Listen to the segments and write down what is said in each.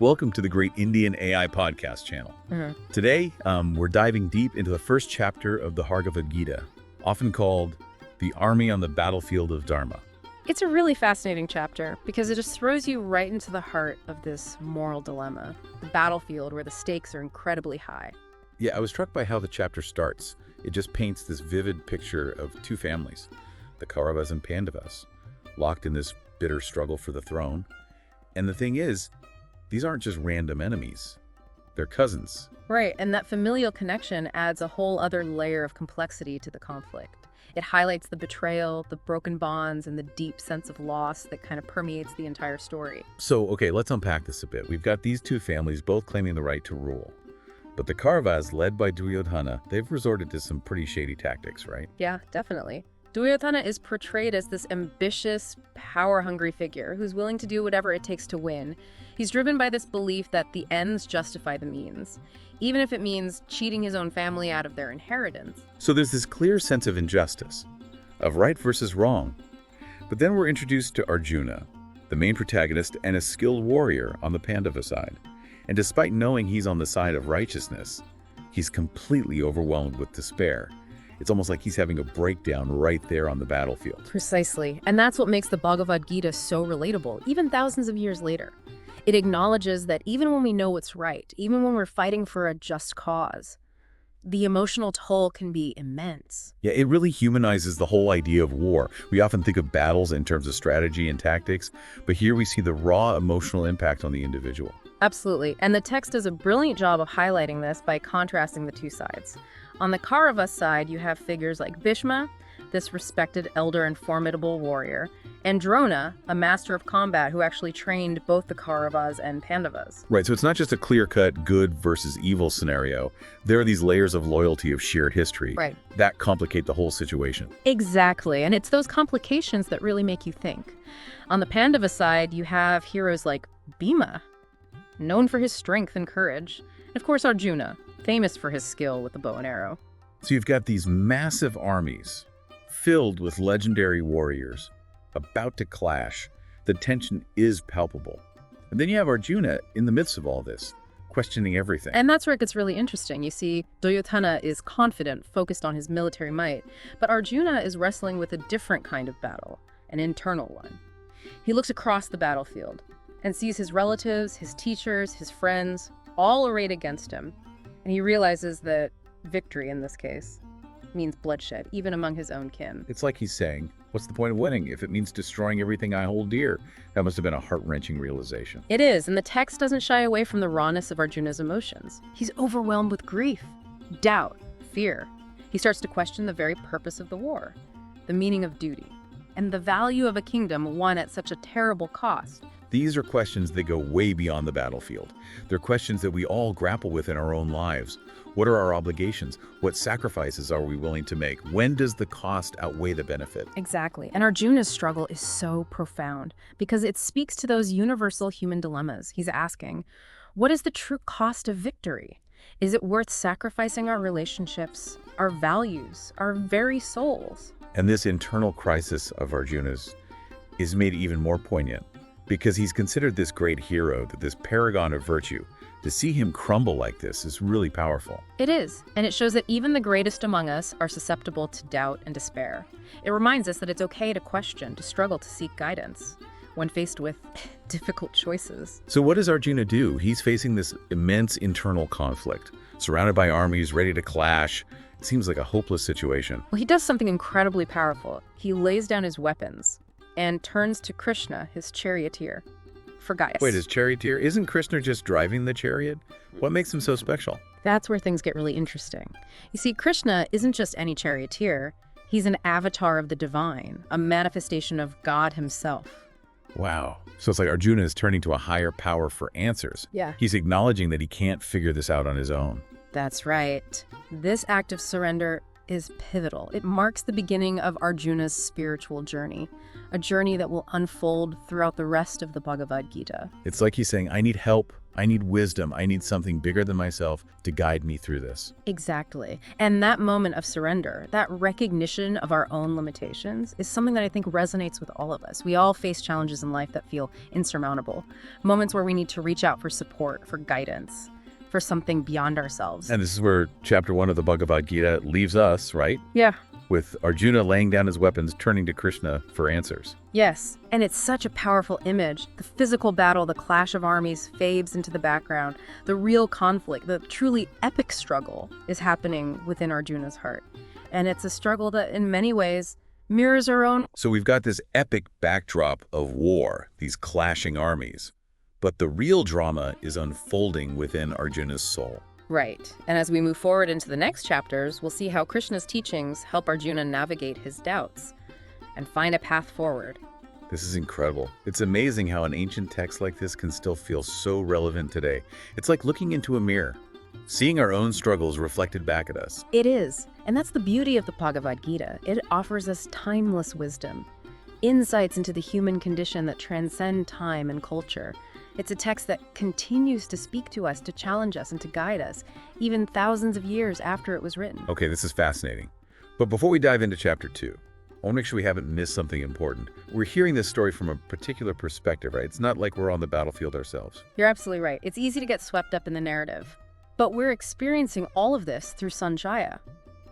Welcome to the Great Indian AI Podcast channel. Today, we're diving deep into the first chapter of the BhagavadGita, often called The Army on the Battlefield of Dharma. It's a really fascinating chapter because it just throws you right into the heart of this moral dilemma, the battlefield where the stakes are incredibly high. Yeah, I was struck by how the chapter starts. It just paints this vivid picture of two families, the Kauravas and Pandavas, locked in this bitter struggle for the throne. And the thing is, these aren't just random enemies. They're cousins. Right, and that familial connection adds a whole other layer of complexity to the conflict. It highlights the betrayal, the broken bonds, and the deep sense of loss that kind of permeates the entire story. So, okay, let's unpack this a bit. We've got these two families both claiming the right to rule. But the Kauravas, led by Duryodhana, they've resorted to some pretty shady tactics, right? Yeah, definitely. Duryodhana is portrayed as this ambitious, power-hungry figure who's willing to do whatever it takes to win. He's driven by this belief that the ends justify the means, even if it means cheating his own family out of their inheritance. So there's this clear sense of injustice, of right versus wrong. But then we're introduced to Arjuna, the main protagonist and a skilled warrior on the Pandava side. And despite knowing he's on the side of righteousness, he's completely overwhelmed with despair. It's almost like he's having a breakdown right there on the battlefield. Precisely. And that's what makes the Bhagavad Gita so relatable, even thousands of years later. It acknowledges that even when we know what's right, even when we're fighting for a just cause, the emotional toll can be immense. Yeah, it really humanizes the whole idea of war. We often think of battles in terms of strategy and tactics, but here we see the raw emotional impact on the individual. Absolutely. And the text does a brilliant job of highlighting this by contrasting the two sides. On the Kaurava side, you have figures like Bhishma, this respected elder and formidable warrior, and Drona, a master of combat who actually trained both the Kauravas and Pandavas. Right, so it's not just a clear-cut good versus evil scenario. There are these layers of loyalty of shared history that complicate the whole situation. Exactly, and it's those complications that really make you think. On the Pandava side, you have heroes like Bhima, known for his strength and courage, and of course Arjuna, famous for his skill with the bow and arrow. So you've got these massive armies filled with legendary warriors about to clash. The tension is palpable. And then you have Arjuna in the midst of all this, questioning everything. And that's where it gets really interesting. You see, Duryodhana is confident, focused on his military might, but Arjuna is wrestling with a different kind of battle, an internal one. He looks across the battlefield and sees his relatives, his teachers, his friends, all arrayed against him. And he realizes that victory in this case means bloodshed, even among his own kin. It's like he's saying, what's the point of winning if it means destroying everything I hold dear? That must have been a heart-wrenching realization. It is, and the text doesn't shy away from the rawness of Arjuna's emotions. He's overwhelmed with grief, doubt, fear. He starts to question the very purpose of the war, the meaning of duty, and the value of a kingdom won at such a terrible cost. These are questions that go way beyond the battlefield. They're questions that we all grapple with in our own lives. What are our obligations? What sacrifices are we willing to make? When does the cost outweigh the benefit? Exactly. And Arjuna's struggle is so profound because it speaks to those universal human dilemmas. He's asking, what is the true cost of victory? Is it worth sacrificing our relationships, our values, our very souls? And this internal crisis of Arjuna's is made even more poignant because he's considered this great hero, this paragon of virtue. To see him crumble like this is really powerful. It is, and it shows that even the greatest among us are susceptible to doubt and despair. It reminds us that it's okay to question, to struggle, to seek guidance when faced with difficult choices. So what does Arjuna do? He's facing this immense internal conflict, surrounded by armies ready to clash. It seems like a hopeless situation. Well, he does something incredibly powerful. He lays down his weapons and turns to Krishna, his charioteer, for guidance. Wait, his charioteer? Isn't Krishna just driving the chariot? What makes him so special? That's where things get really interesting. You see, Krishna isn't just any charioteer. He's an avatar of the divine, a manifestation of God himself. Wow. So it's like Arjuna is turning to a higher power for answers. Yeah. He's acknowledging that he can't figure this out on his own. That's right. This act of surrender is pivotal. It marks the beginning of Arjuna's spiritual journey, a journey that will unfold throughout the rest of the Bhagavad Gita. It's like he's saying, I need help, I need wisdom, I need something bigger than myself to guide me through this. Exactly. And that moment of surrender, that recognition of our own limitations, is something that I think resonates with all of us. We all face challenges in life that feel insurmountable, moments where we need to reach out for support, for guidance, for something beyond ourselves. And this is where chapter 1 of the Bhagavad Gita leaves us, right? Yeah. With Arjuna laying down his weapons, turning to Krishna for answers. Yes, and it's such a powerful image. The physical battle, the clash of armies fades into the background. The real conflict, the truly epic struggle is happening within Arjuna's heart. And it's a struggle that in many ways mirrors our own. So we've got this epic backdrop of war, these clashing armies. But the real drama is unfolding within Arjuna's soul. Right. And as we move forward into the next chapters, we'll see how Krishna's teachings help Arjuna navigate his doubts and find a path forward. This is incredible. It's amazing how an ancient text like this can still feel so relevant today. It's like looking into a mirror, seeing our own struggles reflected back at us. It is. And that's the beauty of the Bhagavad Gita. It offers us timeless wisdom, insights into the human condition that transcend time and culture. It's a text that continues to speak to us, to challenge us, and to guide us, even thousands of years after it was written. Okay, this is fascinating. But before we dive into chapter 2, I want to make sure we haven't missed something important. We're hearing this story from a particular perspective, right? It's not like we're on the battlefield ourselves. You're absolutely right. It's easy to get swept up in the narrative. But we're experiencing all of this through Sanjaya,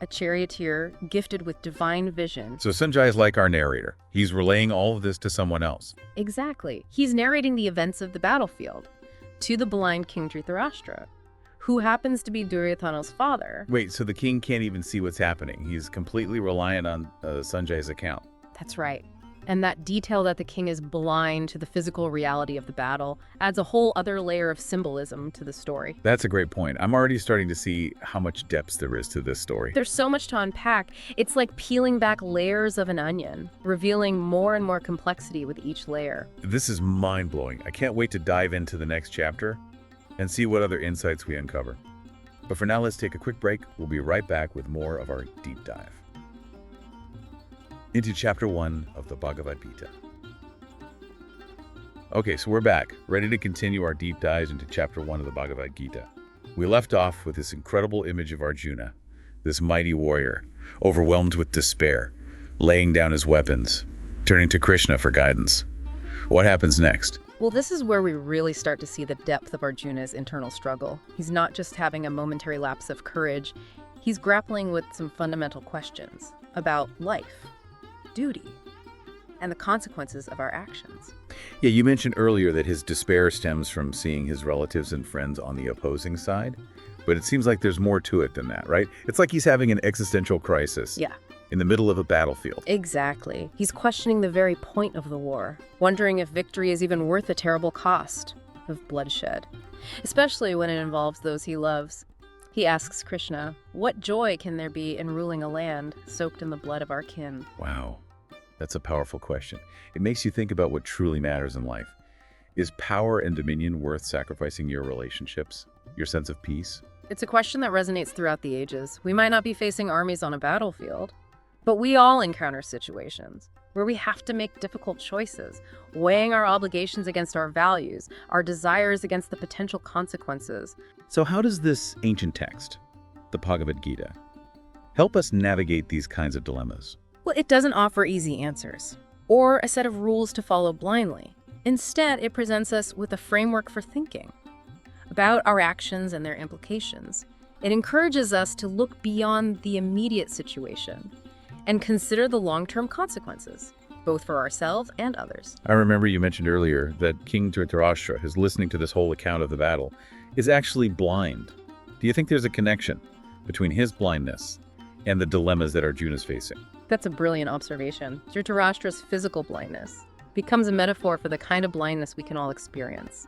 a charioteer gifted with divine vision. So Sanjay is like our narrator. He's relaying all of this to someone else. Exactly. He's narrating the events of the battlefield to the blind King Dhritarashtra, who happens to be Duryodhana's father. Wait, so the king can't even see what's happening. He's completely reliant on Sanjay's account. That's right. And that detail that the king is blind to the physical reality of the battle adds a whole other layer of symbolism to the story. That's a great point. I'm already starting to see how much depth there is to this story. There's so much to unpack. It's like peeling back layers of an onion, revealing more and more complexity with each layer. This is mind-blowing. I can't wait to dive into the next chapter and see what other insights we uncover. But for now, let's take a quick break. We'll be right back with more of our deep dive into chapter 1 of the Bhagavad Gita. Okay, so we're back, ready to continue our deep dives into chapter 1 of the Bhagavad Gita. We left off with this incredible image of Arjuna, this mighty warrior, overwhelmed with despair, laying down his weapons, turning to Krishna for guidance. What happens next? Well, this is where we really start to see the depth of Arjuna's internal struggle. He's not just having a momentary lapse of courage, he's grappling with some fundamental questions about life, duty, and the consequences of our actions. Yeah, you mentioned earlier that his despair stems from seeing his relatives and friends on the opposing side, but it seems like there's more to it than that, right? It's like he's having an existential crisis. Yeah. In the middle of a battlefield. Exactly. He's questioning the very point of the war, wondering if victory is even worth the terrible cost of bloodshed, especially when it involves those he loves. He asks Krishna, what joy can there be in ruling a land soaked in the blood of our kin? Wow. That's a powerful question. It makes you think about what truly matters in life. Is power and dominion worth sacrificing your relationships, your sense of peace? It's a question that resonates throughout the ages. We might not be facing armies on a battlefield, but we all encounter situations where we have to make difficult choices, weighing our obligations against our values, our desires against the potential consequences. So how does this ancient text, the Bhagavad Gita, help us navigate these kinds of dilemmas? Well, it doesn't offer easy answers or a set of rules to follow blindly. Instead, it presents us with a framework for thinking about our actions and their implications. It encourages us to look beyond the immediate situation and consider the long-term consequences, both for ourselves and others. I remember you mentioned earlier that King Dhritarashtra, who's listening to this whole account of the battle, is actually blind. Do you think there's a connection between his blindness and the dilemmas that Arjuna's facing? That's a brilliant observation. Dhritarashtra's physical blindness becomes a metaphor for the kind of blindness we can all experience.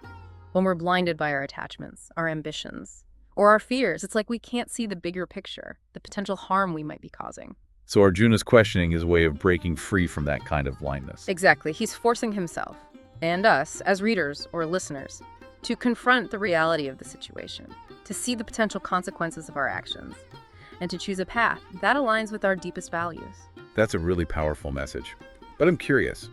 When we're blinded by our attachments, our ambitions, or our fears, it's like we can't see the bigger picture, the potential harm we might be causing. So Arjuna's questioning his way of breaking free from that kind of blindness. Exactly. He's forcing himself, and us, as readers or listeners, to confront the reality of the situation, to see the potential consequences of our actions, and to choose a path that aligns with our deepest values. That's a really powerful message. But I'm curious,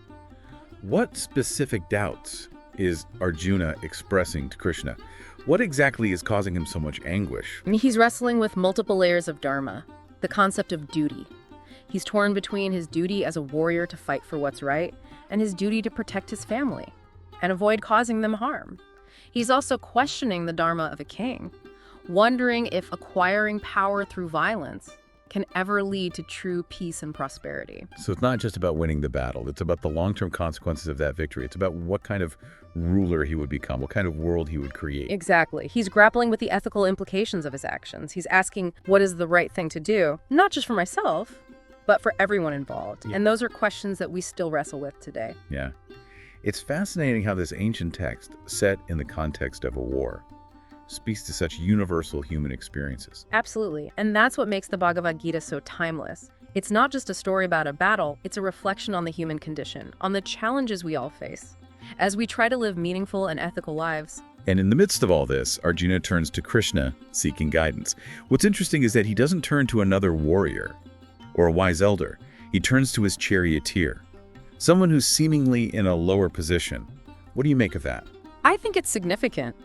what specific doubts is Arjuna expressing to Krishna? What exactly is causing him so much anguish? He's wrestling with multiple layers of dharma, the concept of duty. He's torn between his duty as a warrior to fight for what's right and his duty to protect his family and avoid causing them harm. He's also questioning the dharma of a king, wondering if acquiring power through violence can ever lead to true peace and prosperity. So it's not just about winning the battle. It's about the long-term consequences of that victory. It's about what kind of ruler he would become, what kind of world he would create. Exactly. He's grappling with the ethical implications of his actions. He's asking what is the right thing to do, not just for myself, but for everyone involved. Yeah. And those are questions that we still wrestle with today. Yeah. It's fascinating how this ancient text, set in the context of a war, speaks to such universal human experiences. Absolutely. And that's what makes the Bhagavad Gita so timeless. It's not just a story about a battle, it's a reflection on the human condition, on the challenges we all face, as we try to live meaningful and ethical lives. And in the midst of all this, Arjuna turns to Krishna, seeking guidance. What's interesting is that he doesn't turn to another warrior or a wise elder. He turns to his charioteer, someone who's seemingly in a lower position. What do you make of that? I think it's significant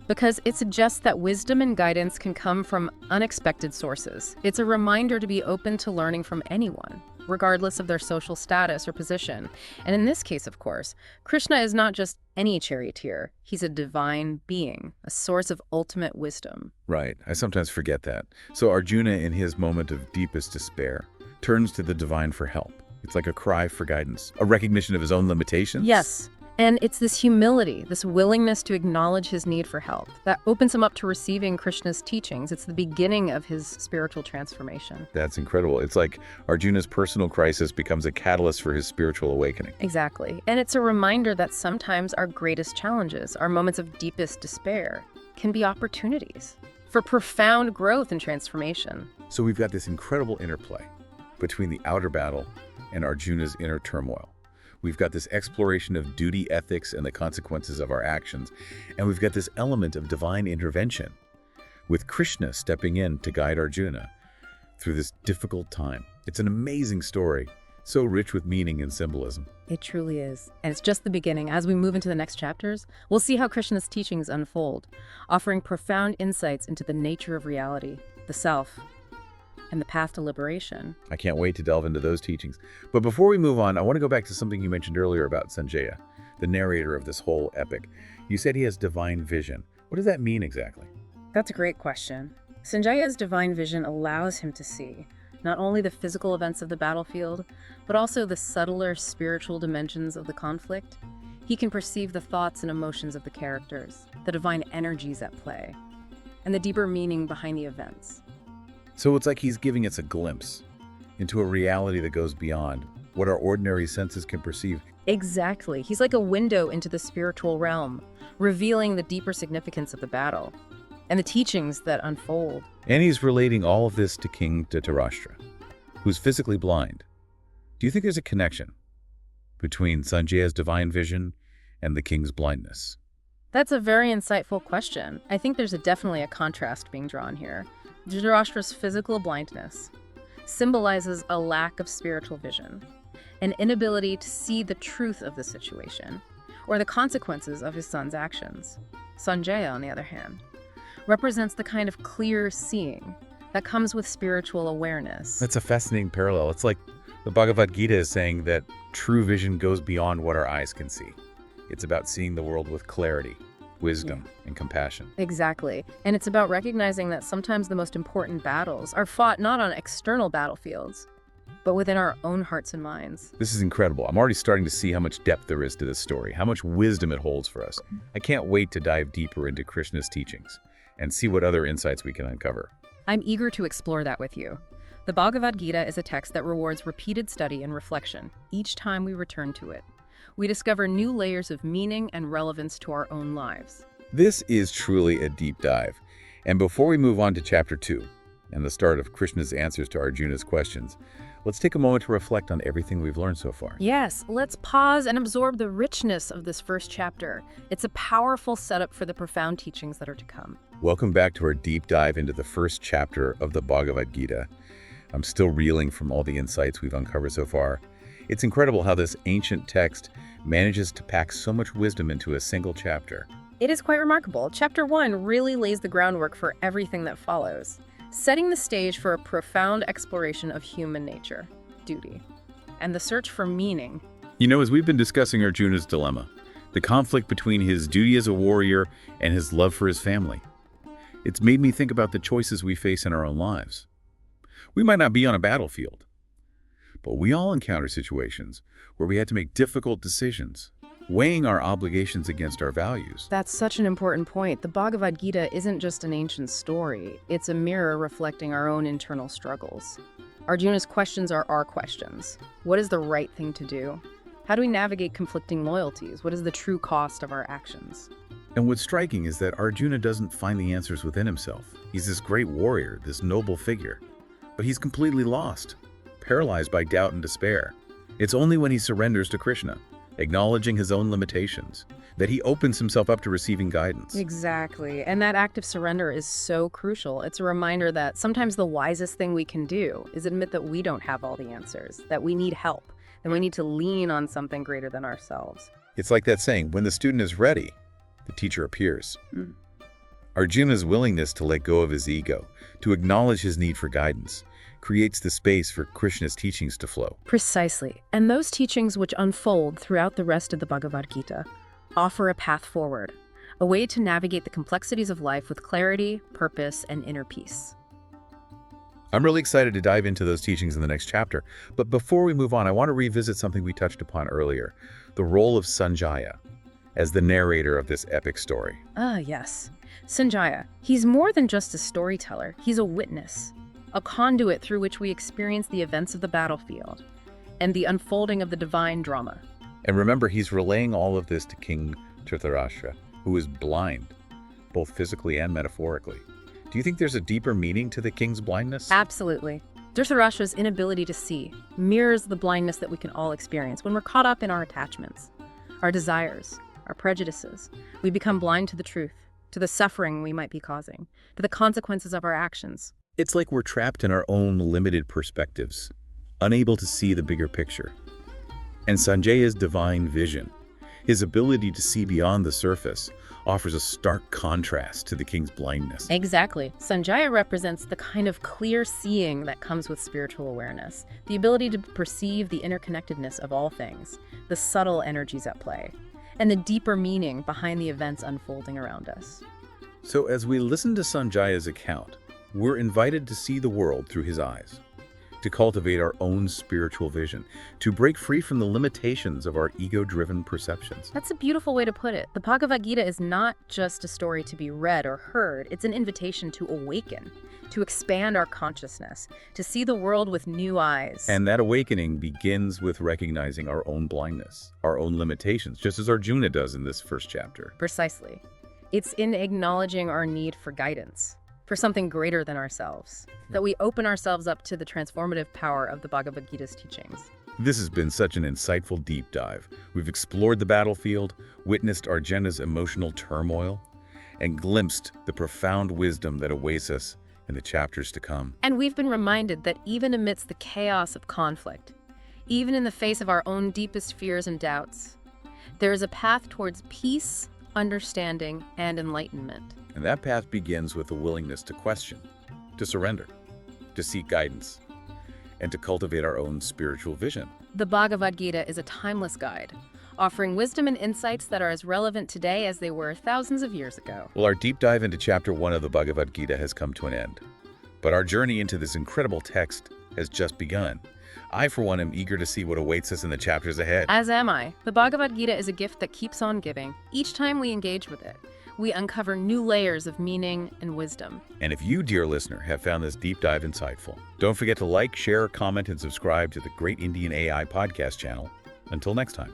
because it suggests that wisdom and guidance can come from unexpected sources. It's a reminder to be open to learning from anyone, regardless of their social status or position. And in this case, of course, Krishna is not just any charioteer. He's a divine being, a source of ultimate wisdom. Right. I sometimes forget that. So Arjuna, in his moment of deepest despair, turns to the divine for help. It's like a cry for guidance, a recognition of his own limitations. Yes. And it's this humility, this willingness to acknowledge his need for help, that opens him up to receiving Krishna's teachings. It's the beginning of his spiritual transformation. That's incredible. It's like Arjuna's personal crisis becomes a catalyst for his spiritual awakening. Exactly. And it's a reminder that sometimes our greatest challenges, our moments of deepest despair, can be opportunities for profound growth and transformation. So we've got this incredible interplay between the outer battle and Arjuna's inner turmoil. We've got this exploration of duty, ethics, and the consequences of our actions. And we've got this element of divine intervention, with Krishna stepping in to guide Arjuna through this difficult time. It's an amazing story, so rich with meaning and symbolism. It truly is. And it's just the beginning. As we move into the next chapters, we'll see how Krishna's teachings unfold, offering profound insights into the nature of reality, the self, and the path to liberation. I can't wait to delve into those teachings. But before we move on, I want to go back to something you mentioned earlier about Sanjaya, the narrator of this whole epic. You said he has divine vision. What does that mean exactly? That's a great question. Sanjaya's divine vision allows him to see not only the physical events of the battlefield, but also the subtler spiritual dimensions of the conflict. He can perceive the thoughts and emotions of the characters, the divine energies at play, and the deeper meaning behind the events. So it's like he's giving us a glimpse into a reality that goes beyond what our ordinary senses can perceive. Exactly. He's like a window into the spiritual realm, revealing the deeper significance of the battle and the teachings that unfold. And he's relating all of this to King Dhritarashtra, who's physically blind. Do you think there's a connection between Sanjaya's divine vision and the king's blindness? That's a very insightful question. I think there's definitely a contrast being drawn here. Dhritarashtra's physical blindness symbolizes a lack of spiritual vision, an inability to see the truth of the situation, or the consequences of his son's actions. Sanjaya, on the other hand, represents the kind of clear seeing that comes with spiritual awareness. That's a fascinating parallel. It's like the Bhagavad Gita is saying that true vision goes beyond what our eyes can see. It's about seeing the world with clarity, wisdom, and compassion. Exactly. And it's about recognizing that sometimes the most important battles are fought not on external battlefields, but within our own hearts and minds. This is incredible. I'm already starting to see how much depth there is to this story, how much wisdom it holds for us. I can't wait to dive deeper into Krishna's teachings and see what other insights we can uncover. I'm eager to explore that with you. The Bhagavad Gita is a text that rewards repeated study and reflection each time we return to it. We discover new layers of meaning and relevance to our own lives. This is truly a deep dive. And before we move on to Chapter 2 and the start of Krishna's answers to Arjuna's questions, let's take a moment to reflect on everything we've learned so far. Yes, let's pause and absorb the richness of this first chapter. It's a powerful setup for the profound teachings that are to come. Welcome back to our deep dive into the first chapter of the Bhagavad Gita. I'm still reeling from all the insights we've uncovered so far. It's incredible how this ancient text manages to pack so much wisdom into a single chapter. It is quite remarkable. Chapter 1 really lays the groundwork for everything that follows, setting the stage for a profound exploration of human nature, duty, and the search for meaning. You know, as we've been discussing Arjuna's dilemma, the conflict between his duty as a warrior and his love for his family, it's made me think about the choices we face in our own lives. We might not be on a battlefield, but we all encounter situations where we had to make difficult decisions, weighing our obligations against our values. That's such an important point. The Bhagavad Gita isn't just an ancient story. It's a mirror reflecting our own internal struggles. Arjuna's questions are our questions. What is the right thing to do? How do we navigate conflicting loyalties? What is the true cost of our actions? And what's striking is that Arjuna doesn't find the answers within himself. He's this great warrior, this noble figure, but he's completely lost, paralyzed by doubt and despair. It's only when he surrenders to Krishna, acknowledging his own limitations, that he opens himself up to receiving guidance. Exactly. And that act of surrender is so crucial. It's a reminder that sometimes the wisest thing we can do is admit that we don't have all the answers, that we need help, and we need to lean on something greater than ourselves. It's like that saying, when the student is ready, the teacher appears. Arjuna's willingness to let go of his ego, to acknowledge his need for guidance, creates the space for Krishna's teachings to flow. Precisely. And those teachings which unfold throughout the rest of the Bhagavad Gita offer a path forward, a way to navigate the complexities of life with clarity, purpose, and inner peace. I'm really excited to dive into those teachings in the next chapter, but before we move on, I want to revisit something we touched upon earlier, the role of Sanjaya as the narrator of this epic story. Yes. Sanjaya, he's more than just a storyteller. He's a witness, a conduit through which we experience the events of the battlefield and the unfolding of the divine drama. And remember, he's relaying all of this to King Dhritarashtra, who is blind, both physically and metaphorically. Do you think there's a deeper meaning to the king's blindness? Absolutely. Dhritarashtra's inability to see mirrors the blindness that we can all experience when we're caught up in our attachments, our desires, our prejudices. We become blind to the truth, to the suffering we might be causing, to the consequences of our actions. It's like we're trapped in our own limited perspectives, unable to see the bigger picture. And Sanjaya's divine vision, his ability to see beyond the surface, offers a stark contrast to the king's blindness. Exactly. Sanjaya represents the kind of clear seeing that comes with spiritual awareness, the ability to perceive the interconnectedness of all things, the subtle energies at play, and the deeper meaning behind the events unfolding around us. So as we listen to Sanjaya's account, we're invited to see the world through his eyes, to cultivate our own spiritual vision, to break free from the limitations of our ego-driven perceptions. That's a beautiful way to put it. The Bhagavad Gita is not just a story to be read or heard. It's an invitation to awaken, to expand our consciousness, to see the world with new eyes. And that awakening begins with recognizing our own blindness, our own limitations, just as Arjuna does in this first chapter. Precisely. It's in acknowledging our need for guidance, for something greater than ourselves, that we open ourselves up to the transformative power of the Bhagavad Gita's teachings. This has been such an insightful deep dive. We've explored the battlefield, witnessed Arjuna's emotional turmoil, and glimpsed the profound wisdom that awaits us in the chapters to come. And we've been reminded that even amidst the chaos of conflict, even in the face of our own deepest fears and doubts, there is a path towards peace, understanding, and enlightenment. And that path begins with a willingness to question, to surrender, to seek guidance, and to cultivate our own spiritual vision. The Bhagavad Gita is a timeless guide, offering wisdom and insights that are as relevant today as they were thousands of years ago. Well, our deep dive into chapter 1 of the Bhagavad Gita has come to an end, but our journey into this incredible text has just begun. I, for one, am eager to see what awaits us in the chapters ahead. As am I. The Bhagavad Gita is a gift that keeps on giving. Each time we engage with it, we uncover new layers of meaning and wisdom. And if you, dear listener, have found this deep dive insightful, don't forget to like, share, comment, and subscribe to the Great Indian AI podcast channel. Until next time.